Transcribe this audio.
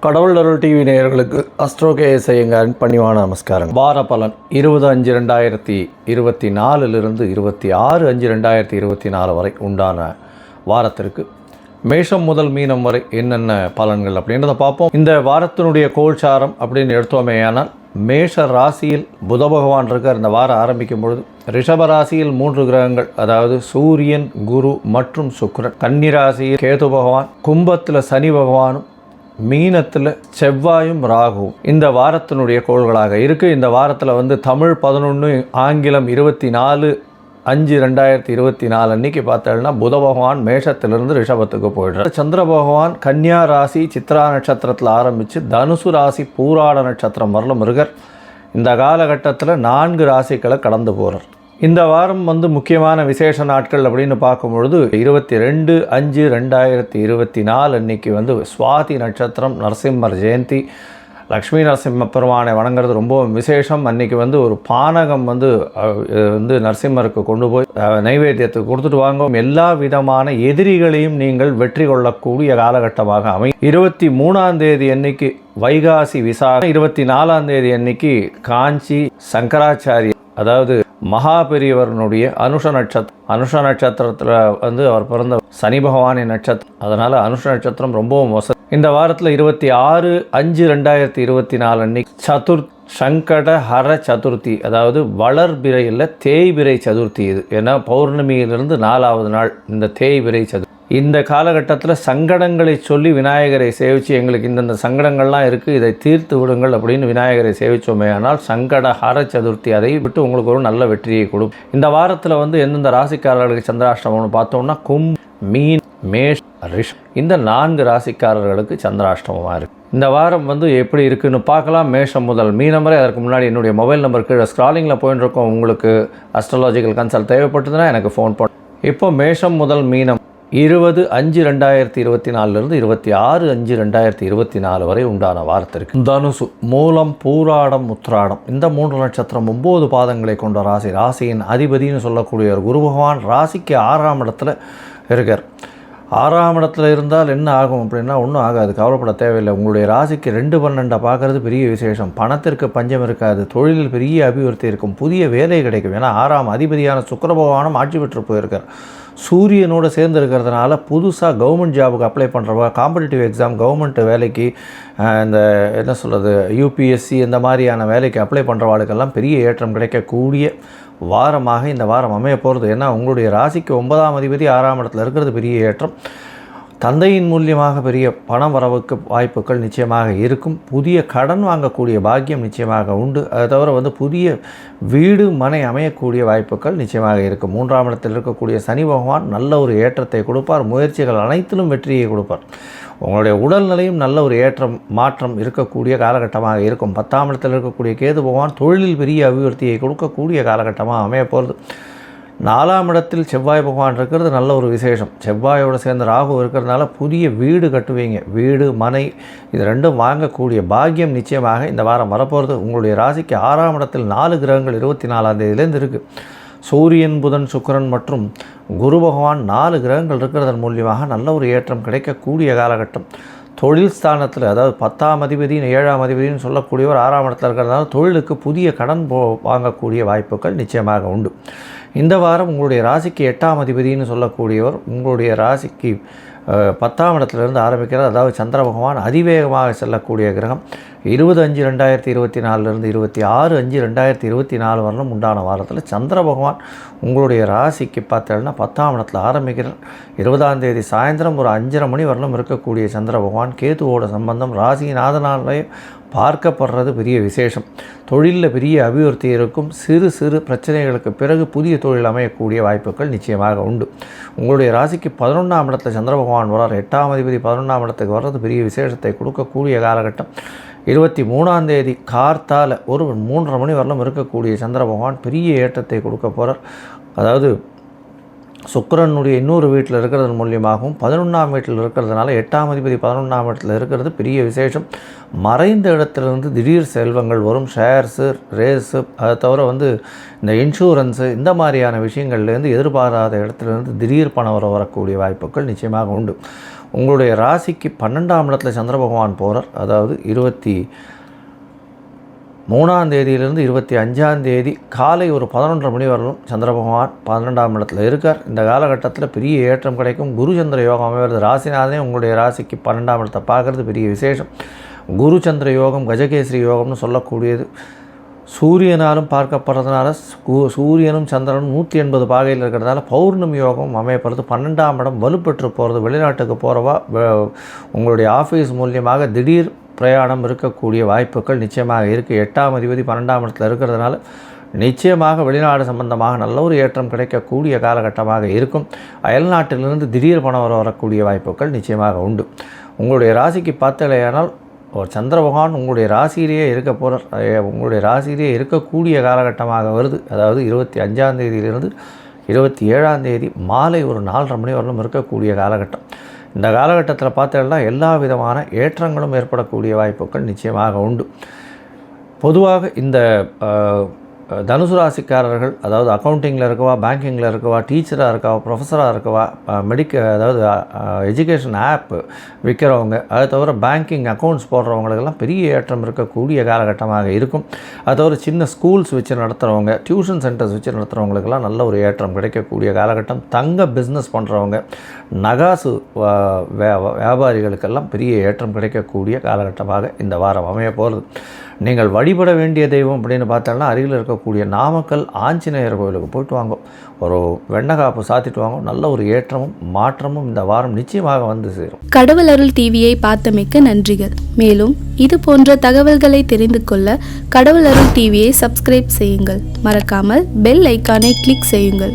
கடவுள் அருள் டிவி நேயர்களுக்கு astro KS ஐயங்காரின் பணிவான நமஸ்காரம். வார பலன் 20/5/2024 26/5/2024 வரை உண்டான வாரத்திற்கு மேஷம் முதல் மீனம் வரை என்னென்ன பலன்கள் அப்படின்றத பார்ப்போம். இந்த வாரத்தினுடைய கோல்சாரம் அப்படின்னு எடுத்தோமேயானால் மேஷ ராசியில் புத பகவான் இருக்கார். இந்த வாரம் ஆரம்பிக்கும் பொழுது ரிஷப ராசியில் 3 கிரகங்கள், அதாவது சூரியன், குரு மற்றும் சுக்கிரன். கன்னி ராசியில் கேது பகவான், கும்பத்தில் சனி பகவானும், மீனத்தில் செவ்வாயும் ராகுவும் இந்த வாரத்தினுடைய கோள்களாக இருக்குது. இந்த வாரத்தில் தமிழ் 11, ஆங்கிலம் 24/5/2024 அன்னைக்கு பார்த்தோம்னா புத பகவான் மேஷத்திலிருந்து ரிஷபத்துக்கு போயிடுறார். சந்திர பகவான் கன்னியா ராசி சித்ரா நட்சத்திரத்தில் ஆரம்பித்து தனுசு ராசி பூராட நட்சத்திரம் வரலும் மிருகர். இந்த காலகட்டத்தில் 4 ராசிகளை கடந்து போகிறார். இந்த வாரம் முக்கியமான விசேஷ நாட்கள் அப்படின்னு பார்க்கும்பொழுது 22/5/2024 அன்னைக்கு சுவாதி நட்சத்திரம், நரசிம்மர் ஜெயந்தி, லக்ஷ்மி நரசிம்ம பெருமானை வணங்குறது ரொம்ப விசேஷம். அன்றைக்கி ஒரு பானகம் நரசிம்மருக்கு கொண்டு போய் நைவேத்தியத்துக்கு கொடுத்துட்டு வாங்க. எல்லா விதமான எதிரிகளையும் நீங்கள் வெற்றி கொள்ளக்கூடிய காலகட்டமாக அமையும். 23ஆம் தேதி அன்னைக்கு வைகாசி விசாகம், 24ஆம் தேதி அன்னைக்கு காஞ்சி சங்கராச்சாரிய, அதாவது மகாபெரியவரனுடைய அனுஷ நட்சத்திரத்தில் அவர் பிறந்த சனி பகவானின் நட்சத்திரம். அதனால் அனுஷ நட்சத்திரம் ரொம்பவும் மோசம். இந்த வாரத்தில் 26/5/2024 அன்னைக்கு சங்கட ஹர சதுர்த்தி, அதாவது வளர்பிறையில் தேய்பிறை சதுர்த்தி. இது ஏன்னா பௌர்ணமியிலிருந்து 4வது நாள் இந்த தேய்பிறை சதுர்த்தி. இந்த காலகட்டத்தில் சங்கடங்களை சொல்லி விநாயகரை சேவித்து எங்களுக்கு இந்தந்த சங்கடங்கள்லாம் இருக்குது, இதை தீர்த்து விடுங்கள் அப்படின்னு விநாயகரை சேவித்தோமே ஆனால் சங்கட ஹர சதுர்த்தி அதை விட்டு உங்களுக்கு ஒரு நல்ல வெற்றியை கொடுக்கும். இந்த வாரத்தில் எந்தெந்த ராசிக்காரர்களுக்கு சந்திராஷ்டமம்னு பார்த்தோம்னா மீன், மேஷ், ரிஷ் இந்த 4 ராசிக்காரர்களுக்கு சந்திராஷ்டமமாக இருக்குது. இந்த வாரம் எப்படி இருக்குன்னு பார்க்கலாம். மேஷம் முதல் மீனம் வரை. அதற்கு முன்னாடி என்னுடைய மொபைல் நம்பர் கீழே ஸ்க்ராலிங்கில் போயின்னு இருக்கோம். உங்களுக்கு அஸ்ட்ராலஜிக்கல் கன்சல்ட் தேவைப்பட்டதுன்னா எனக்கு ஃபோன் பண்ண. இப்போ மேஷம் முதல் மீனம் 20/5/2024 26/5/2024 வரை உண்டான வாரத்திற்கு தனுசு, மூலம், பூராடம், உத்திராடம் இந்த 3 நட்சத்திரம் 9 பாதங்களை கொண்ட ராசி. ராசியின் அதிபதினு சொல்லக்கூடிய ஒரு குரு பகவான் ராசிக்கு 6ஆம் இடத்துல இருக்கார். 6ஆம் இடத்துல இருந்தால் என்ன ஆகும் அப்படின்னா ஒன்றும் ஆகாது, கவலைப்பட தேவையில்லை. உங்களுடைய ராசிக்கு 2/12 பார்க்குறது பெரிய விசேஷம். பணத்திற்கு பஞ்சம் இருக்காது, தொழிலில் பெரிய அபிவிருத்தி இருக்கும், புதிய வேலை கிடைக்கும். ஏன்னா 6ஆம் அதிபதியான சுக்கிர பகவானும் ஆட்சி பெற்று போயிருக்கார். சூரியனோடு சேர்ந்து இருக்கிறதுனால புதுசாக கவர்மெண்ட் ஜாபுக்கு அப்ளை பண்ணுறவா, காம்படிட்டிவ் எக்ஸாம், கவர்மெண்ட் வேலைக்கு, இந்த என்ன சொல்கிறது யூபிஎஸ்சி இந்த மாதிரியான வேலைக்கு அப்ளை பண்ணுறவாளுக்கெல்லாம் பெரிய ஏற்றம் கிடைக்கக்கூடிய வாரமாக இந்த வாரம் அமைய போகிறது. ஏன்னா உங்களுடைய ராசிக்கு 9ஆம் அதிபதி 6ஆம் இடத்துல இருக்கிறது பெரிய ஏற்றம். தந்தையின் மூலியமாக பெரிய பண வரவுக்கு வாய்ப்புகள் நிச்சயமாக இருக்கும். புதிய கடன் வாங்கக்கூடிய பாக்கியம் நிச்சயமாக உண்டு. அதை தவிர புதிய வீடு மனை அமையக்கூடிய வாய்ப்புகள் நிச்சயமாக இருக்கும். 3ஆம் இடத்தில் இருக்கக்கூடிய சனி பகவான் நல்ல ஒரு ஏற்றத்தை கொடுப்பார். முயற்சிகள் அனைத்திலும் வெற்றியை கொடுப்பார். உங்களுடைய உடல்நிலையும் நல்ல ஒரு மாற்றம் இருக்கக்கூடிய காலகட்டமாக இருக்கும். 10ஆம் இடத்தில் இருக்கக்கூடிய கேது பகவான் தொழிலில் பெரிய அபிவிருத்தியை கொடுக்கக்கூடிய காலகட்டமாக அமைய போகிறது. 4ஆம் இடத்தில் செவ்வாய் பகவான் இருக்கிறது நல்ல ஒரு விசேஷம். செவ்வாயோடு சேர்ந்த ராகு இருக்கிறதுனால புதிய வீடு கட்டுவீங்க. வீடு மனை இது 2ம் வாங்கக்கூடிய பாக்கியம் நிச்சயமாக இந்த வாரம் வரப்போகிறது. உங்களுடைய ராசிக்கு 6ஆம் இடத்தில் 4 கிரகங்கள் 24ஆம் தேதியிலேருந்து இருக்குது. சூரியன், புதன், சுக்கிரன் மற்றும் குரு பகவான் 4 கிரகங்கள் இருக்கிறதன் மூலியமாக நல்ல ஒரு ஏற்றம் கிடைக்கக்கூடிய காலகட்டம். தொழில் ஸ்தானத்தில், அதாவது 10ஆம் அதிபதி 7ஆம் அதிபதினு சொல்லக்கூடியவர் 6ஆம் இடத்துல இருக்கிறதுனால தொழிலுக்கு புதிய கடன் வாங்கக்கூடிய வாய்ப்புகள் நிச்சயமாக உண்டு. இந்த வாரம் உங்களுடைய ராசிக்கு 8ஆம் அதிபதினு சொல்லக்கூடியவர் உங்களுடைய ராசிக்கு 10ஆம் இடத்துலேருந்து ஆரம்பிக்கிறார். அதாவது சந்திர பகவான் அதிவேகமாக செல்லக்கூடிய கிரகம். 20/5/2024 26/5/2024 வரலும் உண்டான வாரத்தில் சந்திர பகவான் உங்களுடைய ராசிக்கு பார்த்தீங்கன்னா 10ஆம் இடத்துல ஆரம்பிக்கிறார். 20ஆம் தேதி சாயந்தரம் ஒரு 5:30 மணி வரலும் இருக்கக்கூடிய சந்திர பகவான் கேதுவோட சம்பந்தம் ராசிநாதனாலே பார்க்கப்படுறது பெரிய விசேஷம். தொழிலில் பெரிய அபிவிருத்தி இருக்கும். சிறு சிறு பிரச்சனைகளுக்கு பிறகு புதிய தொழில் அமையக்கூடிய வாய்ப்புகள் நிச்சயமாக உண்டு. உங்களுடைய ராசிக்கு 11ஆம் இடத்துல சந்திர பகவான் வரார். 8ஆம் அதிபதி 11ஆம் இடத்துக்கு வர்றது பெரிய விசேஷத்தை கொடுக்கக்கூடிய காலகட்டம். 23ஆம் தேதி கார்த்தால் ஒரு 3:30 மணி வரலும் இருக்கக்கூடிய சந்திர பகவான் பெரிய ஏற்றத்தை கொடுக்க போகிறார். அதாவது சுக்கிரனுடைய இன்னொரு வீட்டில் இருக்கிறது மூலியமாகவும் 11ஆம் வீட்டில் இருக்கிறதுனால 8ஆம் அதிபதி 11ஆம் வீட்டில் இருக்கிறது பெரிய விசேஷம். மறைந்த இடத்துலேருந்து திடீர் செல்வங்கள் வரும். ஷேர்ஸு, ரேஸு, அதை தவிர இந்த இன்சூரன்ஸு இந்த மாதிரியான விஷயங்கள்லேருந்து எதிர்பாராத இடத்துலேருந்து திடீர் பணம் வரக்கூடிய வாய்ப்புகள் நிச்சயமாக உண்டு. உங்களுடைய ராசிக்கு 12ஆம் இடத்துல சந்திர பகவான் போகிறார். அதாவது 23ஆம் தேதியிலிருந்து 25ஆம் தேதி காலை ஒரு 11:30 மணி வரலும் சந்திர பகவான் 12ஆம் இடத்துல இருக்கார். இந்த காலகட்டத்தில் பெரிய ஏற்றம் கிடைக்கும். குரு சந்திர யோகம் அமைவது. ராசிநாதனே உங்களுடைய ராசிக்கு 12ஆம் இடத்தை பார்க்குறது பெரிய விசேஷம். குரு சந்திர யோகம் கஜகேசரி யோகம்னு சொல்லக்கூடியது. சூரியனாலும் பார்க்கப்படுறதுனால சூரியனும் சந்திரனும் 180 பாகையில் இருக்கிறதுனால பௌர்ணமி யோகம் அமையப்படுறது. 12ஆம் இடம் வலுப்பெற்று போகிறது. வெளிநாட்டுக்கு போகிறவா, உங்களுடைய ஆஃபீஸ் மூலியமாக திடீர் பிரயாணம் இருக்கக்கூடிய வாய்ப்புகள் நிச்சயமாக இருக்குது. 8ஆம் அதிபதி 12ஆம் இடத்துல இருக்கிறதுனால நிச்சயமாக வெளிநாடு சம்பந்தமாக நல்ல ஒரு ஏற்றம் கிடைக்கக்கூடிய காலகட்டமாக இருக்கும். அயல்நாட்டிலிருந்து திடீர் பணம் வரக்கூடிய வாய்ப்புகள் நிச்சயமாக உண்டு. உங்களுடைய ராசிக்கு பார்த்தலையானால் ஒரு சந்திர பகவான் உங்களுடைய ராசியிலேயே இருக்க போகிறார். உங்களுடைய ராசியிலேயே இருக்கக்கூடிய காலகட்டமாக வருது. அதாவது 25ஆம் தேதியிலிருந்து 27ஆம் தேதி மாலை ஒரு 4:30 மணி வரலும் இருக்கக்கூடிய காலகட்டம். இந்த காலகட்டத்தில் பார்த்தீங்கன்னா எல்லா விதமான ஏற்றங்களும் ஏற்படக்கூடிய வாய்ப்புகள் நிச்சயமாக உண்டு. பொதுவாக இந்த தனுசு ராசிக்காரர்கள், அதாவது அக்கௌண்டிங்கில் இருக்கவா, பேங்கிங்கில் இருக்கவா, டீச்சராக இருக்கவா, ப்ரொஃபஸராக இருக்கவா, அதாவது எஜுகேஷன் ஆப் விற்கிறவங்க, அதை தவிர பேங்கிங் அக்கௌண்ட்ஸ் போடுறவங்களுக்கெல்லாம் பெரிய ஏற்றம் இருக்கக்கூடிய காலகட்டமாக இருக்கும். அதை தவிர சின்ன ஸ்கூல்ஸ் வச்சு நடத்துகிறவங்க, டியூஷன் சென்டர்ஸ் வச்சு நடத்துகிறவங்களுக்கெல்லாம் நல்ல ஒரு ஏற்றம் கிடைக்கக்கூடிய காலகட்டம். தங்க பிஸ்னஸ் பண்ணுறவங்க, நகாசு வியாபாரிகளுக்கெல்லாம் பெரிய ஏற்றம் கிடைக்கக்கூடிய காலகட்டமாக இந்த வாரம் அமைய போகிறது. நீங்கள் வழிபட வேண்டிய தெய்வம் அப்படின்னு பார்த்தோம்னா அருகில் இருக்கக்கூடிய நாமக்கல் ஆஞ்சநேயர் கோவிலுக்கு போயிட்டு வாங்க. ஒரு வெண்ணகாப்பு சாத்திட்டு வாங்க. நல்ல ஒரு ஏற்றமும் மாற்றமும் இந்த வாரம் நிச்சயமாக வந்து சேரும். கடவுள் அருள் டிவியை பார்த்தமைக்கு நன்றிகள். மேலும் இது போன்ற தகவல்களை தெரிந்து கொள்ள கடவுள் அருள் டிவியை சப்ஸ்கிரைப் செய்யுங்கள். மறக்காமல் பெல் ஐக்கானை கிளிக் செய்யுங்கள்.